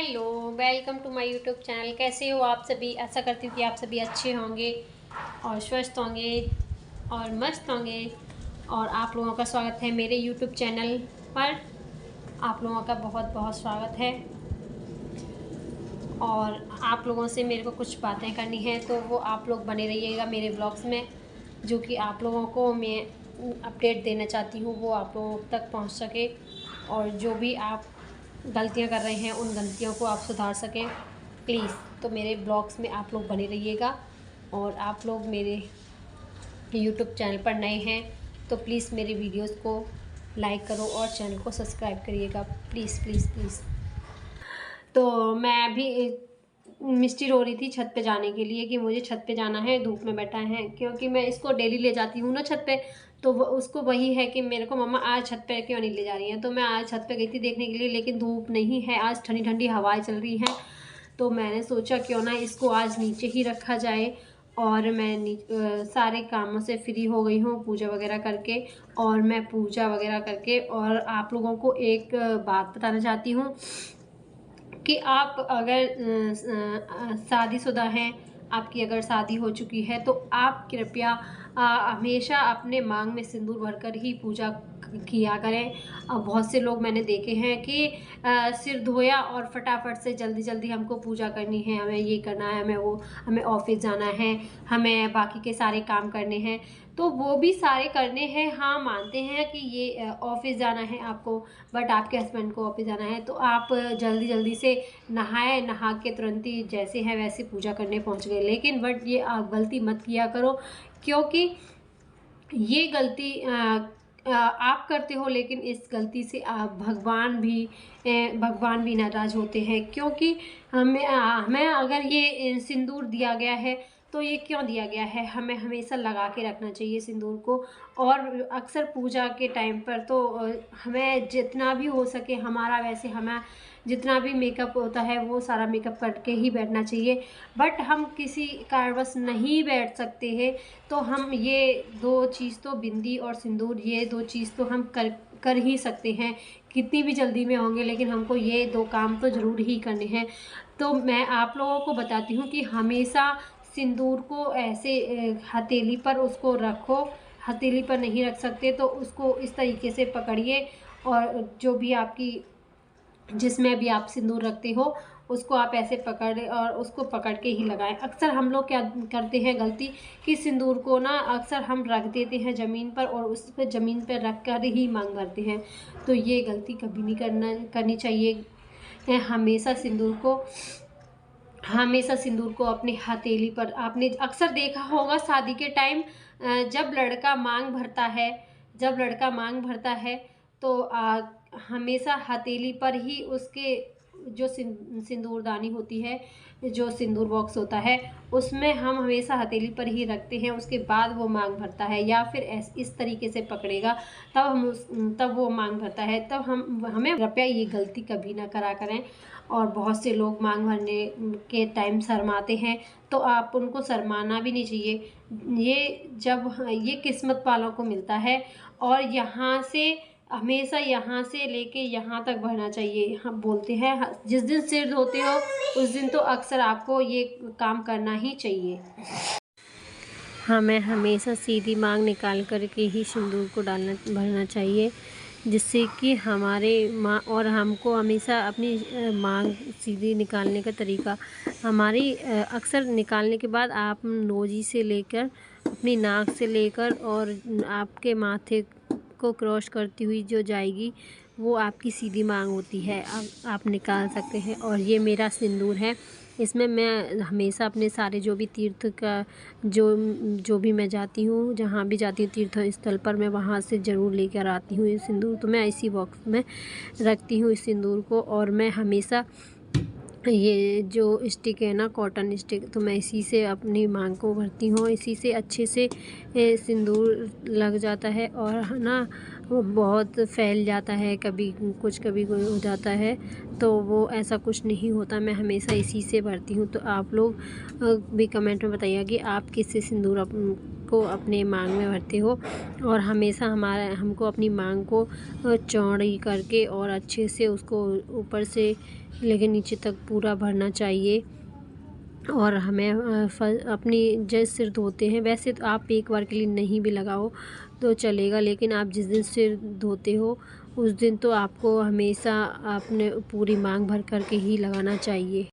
Hello, welcome to my YouTube channel. कैसे हो आप सभी? आशा करती हूँ कि आप सभी अच्छे होंगे और स्वस्थ होंगे और मस्त होंगे। और आप लोगों का स्वागत है मेरे यूट्यूब चैनल पर। आप लोगों का बहुत बहुत स्वागत है। और आप लोगों से मेरे को कुछ बातें करनी है, तो वो आप लोग बने रहिएगा मेरे ब्लॉग्स में, जो कि आप लोगों को मैं अपडेट देना चाहती हूँ वो आप लोगों तक पहुँच सके। और जो भी आप गलतियां कर रहे हैं उन गलतियों को आप सुधार सकें प्लीज़। तो मेरे ब्लॉग्स में आप लोग बने रहिएगा। और आप लोग मेरे यूट्यूब चैनल पर नए हैं तो प्लीज़ मेरे वीडियोस को लाइक करो और चैनल को सब्सक्राइब करिएगा प्लीज़ प्लीज़ प्लीज़। तो मैं भी मिस्टी रो रही थी छत पे जाने के लिए कि मुझे छत पे जाना है, धूप में बैठा है, क्योंकि मैं इसको डेली ले जाती हूँ ना छत पे। तो वो उसको वही है कि मेरे को मम्मा आज छत पे क्यों नहीं ले जा रही हैं। तो मैं आज छत पे गई थी देखने के लिए, लेकिन धूप नहीं है, आज ठंडी ठंडी हवाएं चल रही हैं। तो मैंने सोचा क्यों ना इसको आज नीचे ही रखा जाए। और मैं सारे कामों से फ्री हो गई हूँ पूजा वगैरह करके। और मैं पूजा वगैरह करके और आप लोगों को एक बात बताना चाहती हूँ कि आप अगर शादीशुदा हैं, आपकी अगर शादी हो चुकी है, तो आप कृपया हमेशा अपने मांग में सिंदूर भरकर ही पूजा किया करें। बहुत से लोग मैंने देखे हैं कि सिर धोया और फटाफट से जल्दी जल्दी हमको पूजा करनी है, हमें ये करना है, हमें ऑफिस जाना है, हमें बाकी के सारे काम करने हैं। तो वो भी सारे करने हैं, हाँ मानते हैं कि ये ऑफिस जाना है आपको, बट आपके हस्बैंड को ऑफिस जाना है, तो आप जल्दी जल्दी से नहाए, नहा के तुरंत ही जैसे हैं वैसे पूजा करने पहुंच गए। लेकिन बट ये आप गलती मत किया करो, क्योंकि ये गलती आप करते हो, लेकिन इस गलती से आप भगवान भी नाराज़ होते हैं। क्योंकि हमें अगर ये सिंदूर दिया गया है तो ये क्यों दिया गया है, हमें हमेशा लगा के रखना चाहिए सिंदूर को। और अक्सर पूजा के टाइम पर तो हमें जितना भी हो सके हमारा, वैसे हमें जितना भी मेकअप होता है वो सारा मेकअप करके ही बैठना चाहिए। बट हम किसी कारणवश नहीं बैठ सकते हैं, तो हम ये दो चीज़ तो बिंदी और सिंदूर, ये दो चीज़ तो हम कर ही सकते हैं। कितनी भी जल्दी में होंगे लेकिन हमको ये दो काम तो ज़रूर ही करने हैं। तो मैं आप लोगों को बताती हूँ कि हमेशा सिंदूर को ऐसे हथेली पर उसको रखो। हथेली पर नहीं रख सकते तो उसको इस तरीके से पकड़िए, और जो भी आपकी जिसमें भी आप सिंदूर रखते हो उसको आप ऐसे पकड़ और उसको पकड़ के ही लगाएं। अक्सर हम लोग क्या करते हैं गलती कि सिंदूर को ना अक्सर हम रख देते हैं ज़मीन पर, और उस पर ज़मीन पर रख कर ही मांग भरते हैं। तो ये गलती कभी नहीं करनी चाहिए। हमेशा सिंदूर को अपने हथेली पर, आपने अक्सर देखा होगा शादी के टाइम जब लड़का मांग भरता है तो हमेशा हथेली पर ही उसके जो सिंदूरदानी होती है, जो सिंदूर बॉक्स होता है, उसमें हम हमेशा हथेली पर ही रखते हैं। उसके बाद वो मांग भरता है, या फिर इस तरीके से पकड़ेगा तब वो मांग भरता है। तब हमें कृपया ये गलती कभी ना करा करें। और बहुत से लोग मांग भरने के टाइम शर्माते हैं, तो आप उनको शर्माना भी नहीं चाहिए। ये किस्मत वालों को मिलता है। और हमेशा यहाँ से लेके यहाँ तक भरना चाहिए। हम बोलते हैं जिस दिन सिर धोते हो उस दिन तो अक्सर आपको ये काम करना ही चाहिए। हमें हमेशा सीधी मांग निकाल करके ही सिंदूर को भरना चाहिए, जिससे कि हमारे माँ और हमको हमेशा अपनी मांग सीधी निकालने का तरीका हमारी अक्सर निकालने के बाद आप नोजी से लेकर अपनी नाक से लेकर और आपके माथे को क्रॉस करती हुई जो जाएगी वो आपकी सीधी मांग होती है। आप निकाल सकते हैं। और ये मेरा सिंदूर है, इसमें मैं हमेशा अपने सारे जो भी तीर्थ का जो भी मैं जाती हूँ, जहाँ भी जाती हूँ तीर्थ स्थल पर, मैं वहाँ से ज़रूर लेकर आती हूँ ये सिंदूर। तो मैं इसी बॉक्स में रखती हूँ इस सिंदूर को। और मैं हमेशा ये जो स्टिक है ना, कॉटन स्टिक, तो मैं इसी से अपनी मांग को भरती हूँ। इसी से अच्छे से सिंदूर लग जाता है और ना वो बहुत फैल जाता है, कभी कोई हो जाता है, तो वो ऐसा कुछ नहीं होता। मैं हमेशा इसी से भरती हूँ। तो आप लोग भी कमेंट में बताइए कि आप किससे सिंदूर को अपने मांग में भरते हो। और हमेशा हमको अपनी मांग को चौड़ी करके और अच्छे से उसको ऊपर से लेके नीचे तक पूरा भरना चाहिए। और हमें अपनी जैसे सिर धोते हैं, वैसे तो आप एक बार के लिए नहीं भी लगाओ तो चलेगा, लेकिन आप जिस दिन सिर धोते हो उस दिन तो आपको हमेशा अपने पूरी मांग भर करके ही लगाना चाहिए।